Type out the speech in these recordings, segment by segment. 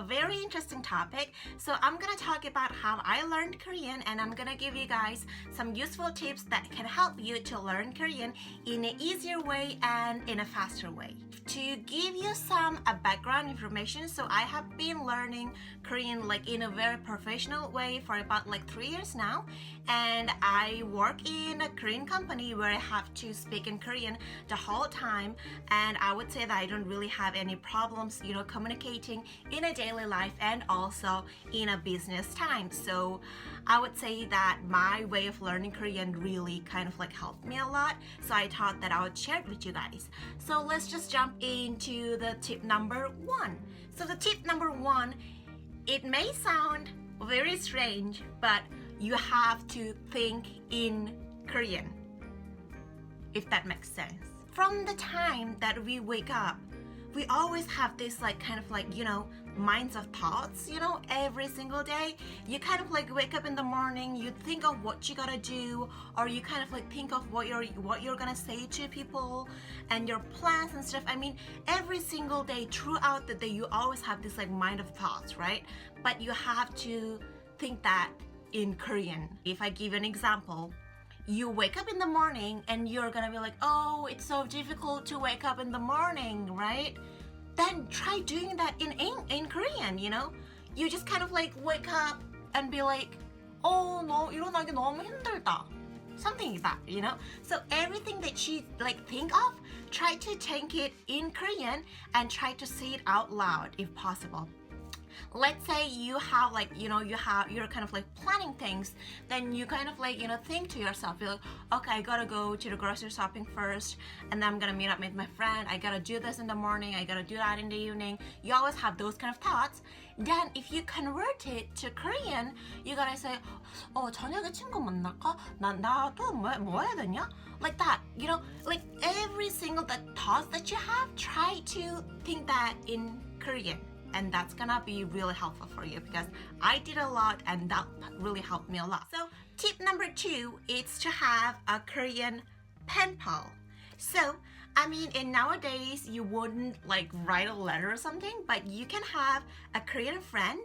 a very interesting topic. So I'm gonna talk about how I learned Korean, and I'm gonna give you guys some useful tips that can help you to learn Korean in an easier way and in a faster way. To give you some background information, so I have been learning Korean like in a very professional way for about like 3 years now, and I work in a Korean company where I have to speak in Korean the whole time, and I would say that I don't really have any problems, communicating in a daily life and also in a business time. So I would say that my way of learning Korean really kind of like helped me a lot. So I thought that I would share it with you guys. So let's just jump into the tip number 1. So the tip number 1, it may sound very strange, but you have to think in Korean, if that makes sense. From the time that we wake up, we always have this minds of thoughts, every single day. You kind of like wake up in the morning, you think of what you gotta do, or you kind of like think of what you're gonna say to people and your plans and stuff. I mean, every single day throughout the day, you always have this like mind of thoughts, right? But you have to think that in Korean. If I give an example, you wake up in the morning and you're gonna be like, oh, it's so difficult to wake up in the morning, right? Then try doing that in Korean, You just kind of like wake up and be like, oh, 너 일어나기 너무 힘들다. Something like that, So everything that you like think of, try to think it in Korean and try to say it out loud if possible. Let's say you have you're kind of like planning things, then you kind of like think to yourself, you're like, okay, I gotta go to the grocery shopping first, and then I'm gonna meet up with my friend, I gotta do this in the morning, I gotta do that in the evening. You always have those kind of thoughts. Then if you convert it to Korean, you gotta say, 저녁에 친구 만날까? 나도 뭐 해야 되냐? Like that, like every single thoughts that you have, try to think that in Korean. And that's gonna be really helpful for you, because I did a lot and that really helped me a lot. So tip number 2 is to have a Korean pen pal. So I mean, in nowadays you wouldn't like write a letter or something, but you can have a Korean friend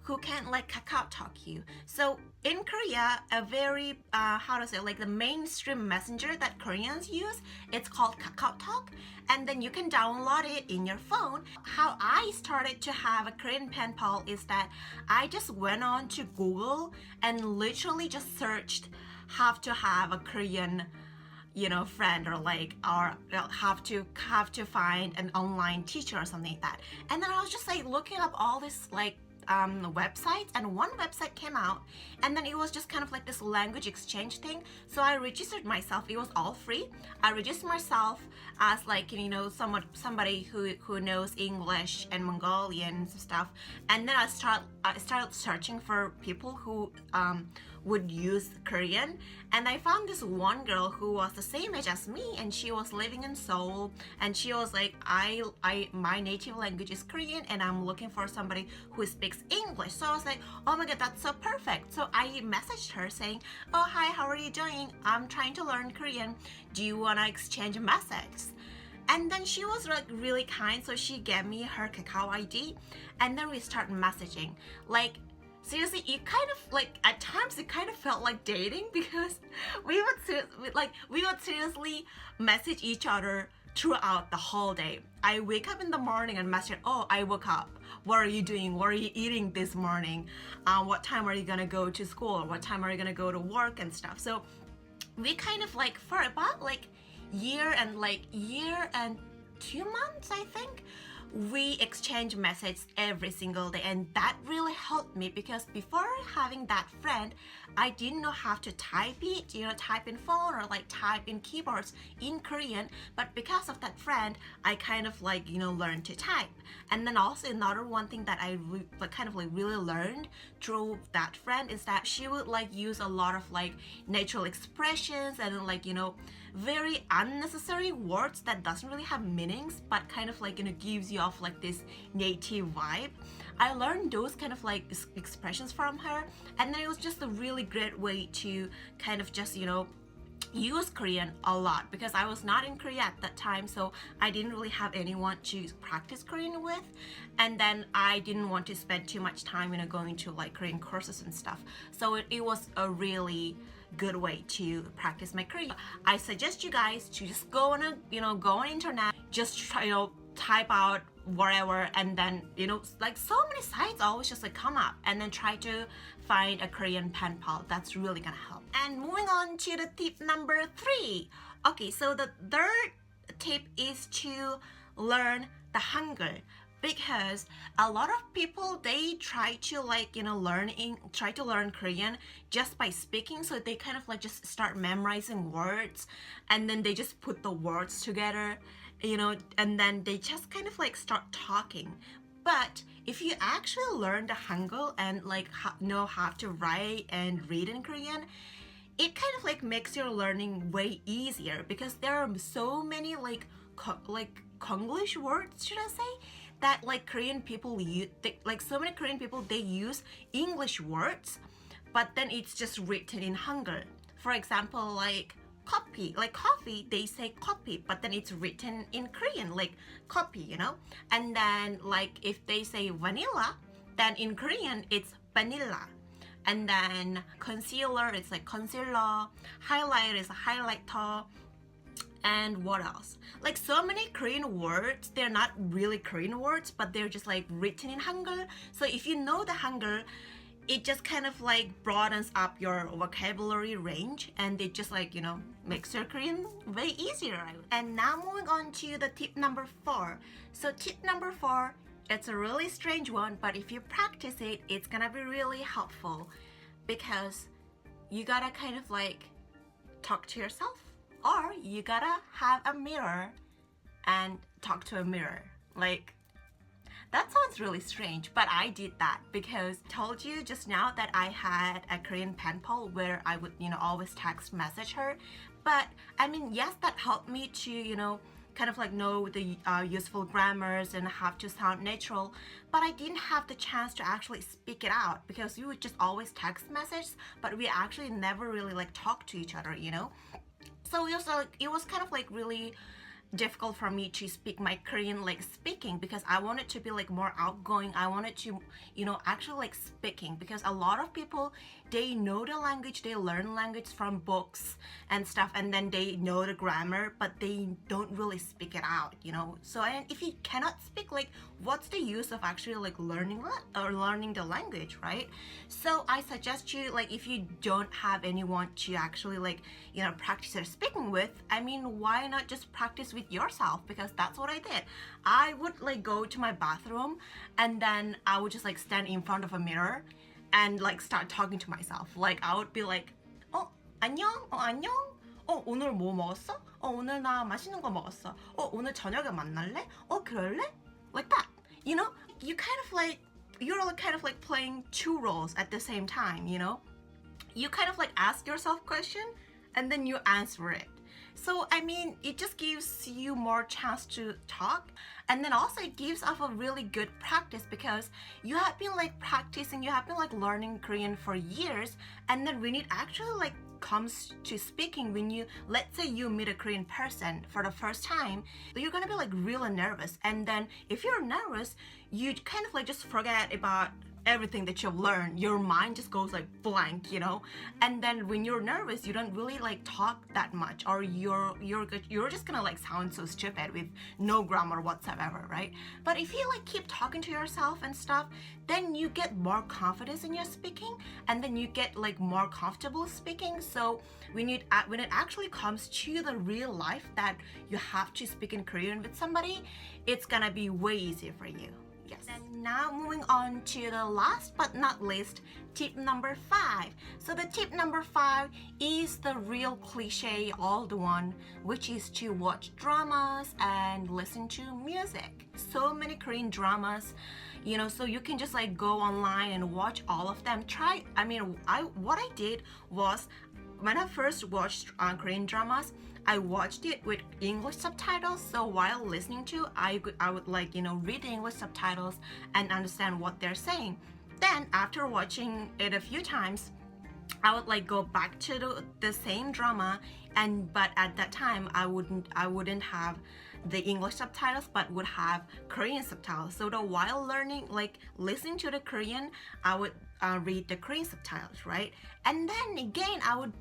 who can like Kakao Talk you. So in Korea, a very the mainstream messenger that Koreans use, it's called Kakao Talk, and then you can download it in your phone. How I started to have a Korean pen pal is that I just went on to Google and literally just searched how to have a Korean friend, or have to find an online teacher or something like that. And then I was just like looking up all this websites, and one website came out, and then it was just kind of like this language exchange thing. So I registered myself. It was all free. I registered myself as somebody who knows English and Mongolian and stuff, and then I started searching for people who would use Korean, and I found this one girl who was the same age as me, and she was living in Seoul, and she was like, my native language is Korean, and I'm looking for somebody who speaks English. So I was like, oh my god, that's so perfect. So I messaged her saying, oh hi, how are you doing? I'm trying to learn Korean. Do you want to exchange messages? And then she was like really kind, so she gave me her Kakao ID, and then we started messaging. Like, seriously, it kind of like at times it kind of felt like dating, because we would seriously message each other throughout the whole day. I wake up in the morning and message, oh, I woke up. What are you doing? What are you eating this morning? What time are you gonna go to school? What time are you gonna go to work and stuff? So we kind of like for about like year and 2 months, I think, we exchange messages every single day, and that really helped me, because before having that friend, I didn't know how to type it, type in phone or like type in keyboards in Korean. But because of that friend, I kind of learned to type. And then also another one thing that I really learned through that friend is that she would use a lot of natural expressions and very unnecessary words that doesn't really have meanings, but kind of gives you off this native vibe. I learned those kind of expressions from her, and then it was just a really great way to kind of just use Korean a lot because I was not in Korea at that time, so I didn't really have anyone to practice Korean with, and then I didn't want to spend too much time, going to like Korean courses and stuff. So it was a really good way to practice my Korean. I suggest you guys to just go on go on internet, just try, type out whatever, and then like so many sites always just like come up, and then try to find a Korean pen pal. That's really gonna help. And moving on to the tip number 3. Okay, so the third tip is to learn the Hangul, because a lot of people, they try to try to learn Korean just by speaking. So they kind of like just start memorizing words, and then they just put the words together, and then they just kind of like start talking. But if you actually learn the Hangul and like know how to write and read in Korean, it kind of like makes your learning way easier, because there are so many like Konglish words, should I say, that like Korean people use. Like so many Korean people, they use English words, but then it's just written in Hangul. For example, like coffee, they say coffee, but then it's written in Korean like coffee, and then like if they say vanilla, then in Korean it's vanilla. And then concealer, it's like concealer. Highlight is a highlighter. And what else? Like so many Korean words, they're not really Korean words, but they're just like written in Hangul. So if you know the Hangul, it just kind of like broadens up your vocabulary range, and it just like, makes your Korean way easier. And now moving on to the tip number 4. So tip number 4, it's a really strange one, but if you practice it, it's gonna be really helpful, because you gotta kind of like talk to yourself, or you gotta have a mirror and talk to a mirror. Like, that sounds really strange, but I did that because I told you just now that I had a Korean pen pal where I would, always text message her. But I mean, yes, that helped me to, kind of like know the useful grammars and have to sound natural, but I didn't have the chance to actually speak it out, because we would just always text message, but we actually never really like talk to each other. So it was kind of like really difficult for me to speak my Korean like speaking, because I wanted to be like more outgoing. I wanted to actually like speaking, because a lot of people, they know the language, they learn language from books and stuff, and then they know the grammar, but they don't really speak it out. So, and if you cannot speak, like what's the use of actually like learning the language, right? So I suggest you, like if you don't have anyone to actually like practice your speaking with, I mean, why not just practice with yourself? Because that's what I did. I would like go to my bathroom, and then I would just like stand in front of a mirror and like start talking to myself. Like I would be like, 안녕, 안녕, 오늘 뭐 먹었어? 오늘 나 맛있는 거 먹었어. 오늘 저녁에 만날래? 그럴래? Like that. You you're kind of like playing 2 roles at the same time. You kind of like ask yourself question, and then you answer it. So I mean, it just gives you more chance to talk, and then also it gives off a really good practice, because you have been like practicing, you have been like learning Korean for years, and then when it actually like comes to speaking, when you, let's say you meet a Korean person for the first time, you're gonna be like really nervous, and then if you're nervous, you kind of like just forget about everything that you've learned. Your mind just goes like blank, and then when you're nervous, you don't really like talk that much, or you're just gonna like sound so stupid with no grammar whatsoever, right? But if you like keep talking to yourself and stuff, then you get more confidence in your speaking, and then you get like more comfortable speaking. So when it actually comes to the real life that you have to speak in Korean with somebody, it's gonna be way easier for you. Yes. And now moving on to the last but not least, tip number 5. So the tip number 5 is the real cliche, old one, which is to watch dramas and listen to music. So many Korean dramas, so you can just like go online and watch all of them. What I did was, when I first watched Korean dramas, I watched it with English subtitles. So while listening to, I would like read the English subtitles and understand what they're saying. Then after watching it a few times, I would like go back to the same drama, but at that time I wouldn't have the English subtitles, but would have Korean subtitles. So while learning, like listening to the Korean, I would read the Korean subtitles, right? And then again I would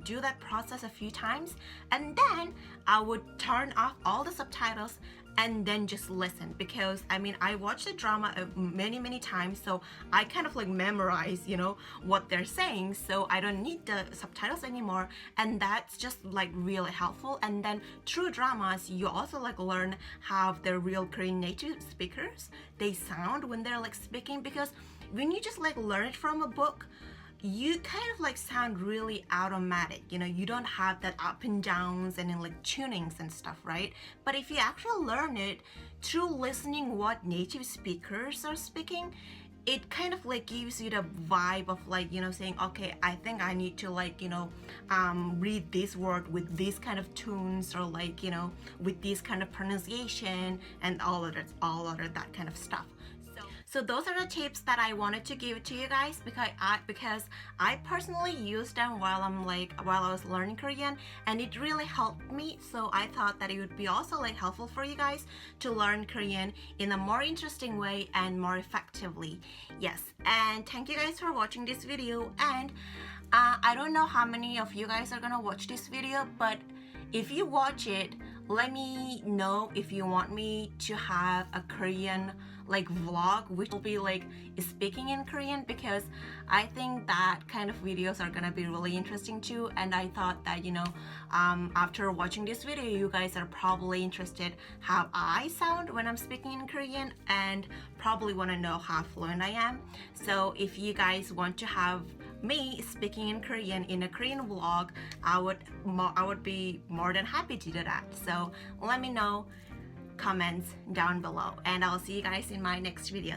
do that process a few times, and then I would turn off all the subtitles and then just listen, because I mean I watched the drama many times, so I kind of like memorize, you know, what they're saying, so I don't need the subtitles anymore, and that's just like really helpful. And then through dramas you also like learn how the real Korean native speakers they sound when they're like speaking, because when you just like learn it from a book, you kind of like sound really automatic, you know, you don't have that up and downs and like tunings and stuff, right? But if you actually learn it through listening what native speakers are speaking, it kind of like gives you the vibe of like, you know, saying, okay, I think I need to like, you know, read this word with these kind of tunes, or like, you know, with this kind of pronunciation and all of that kind of stuff. So those are the tips that I wanted to give to you guys, because I personally used them while I was learning Korean, and it really helped me. So I thought that it would be also like helpful for you guys to learn Korean in a more interesting way and more effectively. Yes, and thank you guys for watching this video. And I don't know how many of you guys are gonna watch this video, but if you watch it, let me know if you want me to have a Korean like vlog which will be like speaking in Korean, because I think that kind of videos are gonna be really interesting too. And I thought that, you know, after watching this video, you guys are probably interested how I sound when I'm speaking in Korean, and probably want to know how fluent I am. So if you guys want to have me speaking in Korean in a Korean vlog, I would be more than happy to do that. So let me know, comments down below, and I'll see you guys in my next video.